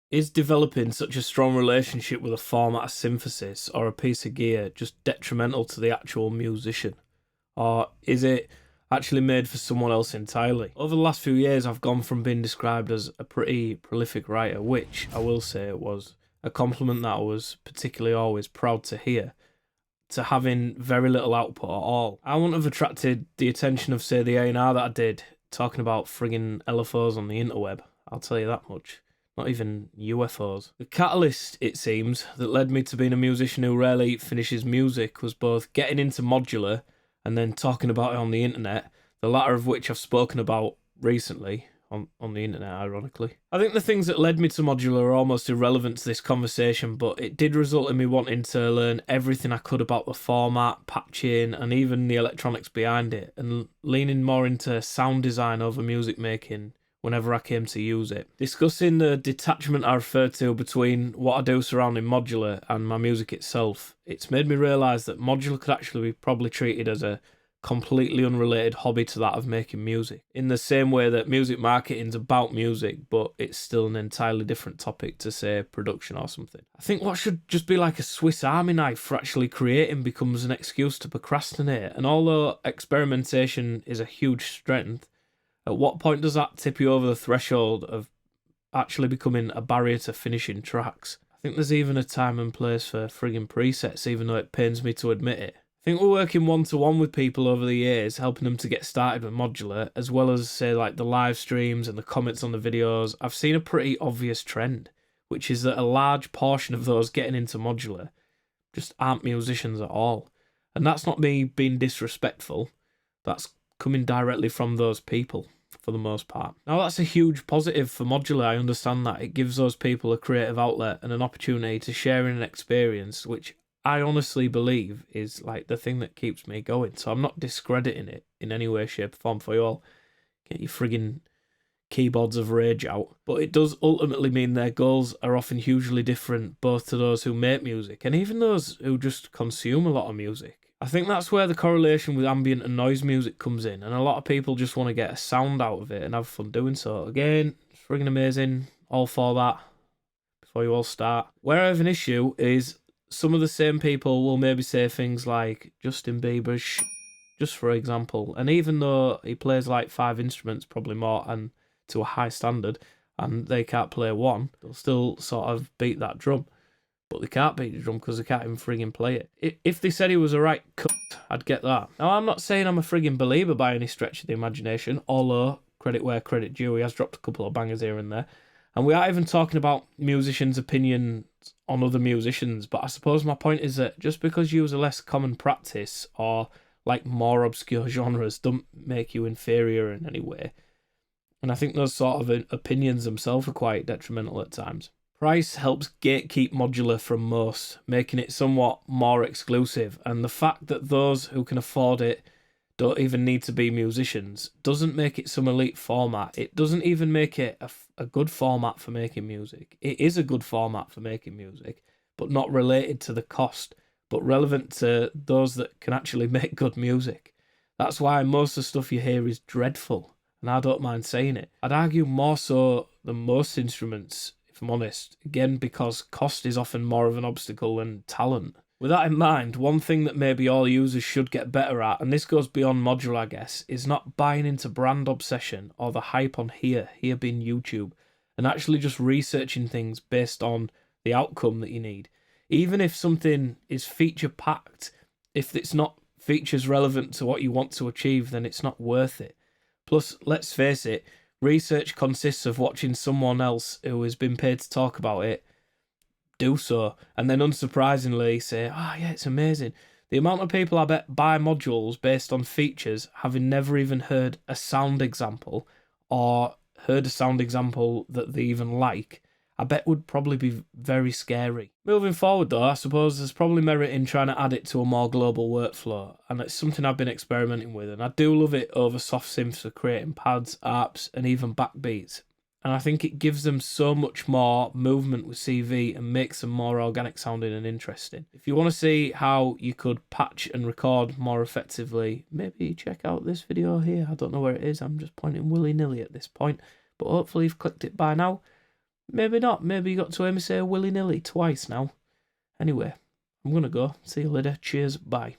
Is developing such a strong relationship with a format of synthesis or a piece of gear just detrimental to the actual musician? Or is it actually made for someone else entirely? Over the last few years, I've gone from being described as a pretty prolific writer, which I will say was a compliment that I was particularly always proud to hear, to having very little output at all. I wouldn't have attracted the attention of, say, the A&R that I did, talking about friggin' LFOs on the interweb. I'll tell you that much. Not even UFOs. The catalyst, it seems, that led me to being a musician who rarely finishes music was both getting into modular and then talking about it on the internet, the latter of which I've spoken about recently on the internet, ironically. I think the things that led me to modular are almost irrelevant to this conversation, but it did result in me wanting to learn everything I could about the format, patching, and even the electronics behind it, and leaning more into sound design over music making whenever I came to use it. Discussing the detachment I refer to between what I do surrounding modular and my music itself, it's made me realise that modular could actually be probably treated as a completely unrelated hobby to that of making music, in the same way that music marketing's about music, but it's still an entirely different topic to, say, production or something. I think what should just be like a Swiss Army knife for actually creating becomes an excuse to procrastinate, and although experimentation is a huge strength, at what point does that tip you over the threshold of actually becoming a barrier to finishing tracks? I think there's even a time and place for friggin' presets, even though it pains me to admit it. I think we're working one-to-one with people over the years, helping them to get started with modular, as well as, say, like the live streams and the comments on the videos. I've seen a pretty obvious trend, which is that a large portion of those getting into modular just aren't musicians at all. And that's not me being disrespectful, that's coming directly from those people, for the most part. Now, that's a huge positive for modular, I understand that. It gives those people a creative outlet and an opportunity to share in an experience, which I honestly believe is like the thing that keeps me going. So I'm not discrediting it in any way, shape, or form for you all. Get your friggin' keyboards of rage out. But it does ultimately mean their goals are often hugely different, both to those who make music and even those who just consume a lot of music. I think that's where the correlation with ambient and noise music comes in, and a lot of people just want to get a sound out of it and have fun doing so. Again, it's friggin' amazing, all for that, before you all start. Where I have an issue is some of the same people will maybe say things like Justin Bieber, just for example, and even though he plays like 5 instruments, probably more, and to a high standard, and they can't play one, they'll still sort of beat that drum. But they can't beat the drum because they can't even friggin' play it. If they said he was a right cunt, I'd get that. Now, I'm not saying I'm a friggin' believer by any stretch of the imagination, although, credit where credit due, he has dropped a couple of bangers here and there. And we aren't even talking about musicians' opinions on other musicians, but I suppose my point is that just because you use a less common practice or like more obscure genres don't make you inferior in any way. And I think those sort of opinions themselves are quite detrimental at times. Price helps gatekeep modular from most, making it somewhat more exclusive, and the fact that those who can afford it don't even need to be musicians doesn't make it some elite format. It doesn't even make it a good format for making music. It is a good format for making music, but not related to the cost, but relevant to those that can actually make good music. That's why most of the stuff you hear is dreadful, and I don't mind saying it. I'd argue more so than most instruments, if I'm honest, again because cost is often more of an obstacle than talent. With that in mind, one thing that maybe all users should get better at, and this goes beyond modular I guess, is not buying into brand obsession or the hype on here being YouTube, and actually just researching things based on the outcome that you need. Even if something is feature packed, if it's not features relevant to what you want to achieve, then it's not worth it. Plus, let's face it, research consists of watching someone else who has been paid to talk about it do so, and then unsurprisingly say, yeah, it's amazing. The amount of people I bet buy modules based on features, having never even heard a sound example, or heard a sound example that they even like, I bet would probably be very scary. Moving forward though, I suppose there's probably merit in trying to add it to a more global workflow, and it's something I've been experimenting with, and I do love it over soft synths for creating pads, A.R.P.s, and even backbeats. And I think it gives them so much more movement with CV and makes them more organic sounding and interesting. If you want to see how you could patch and record more effectively, maybe check out this video here. I don't know where it is, I'm just pointing willy-nilly at this point, but hopefully you've clicked it by now. Maybe not. Maybe you got to hear me say willy-nilly twice now. Anyway, I'm gonna go. See you later. Cheers. Bye.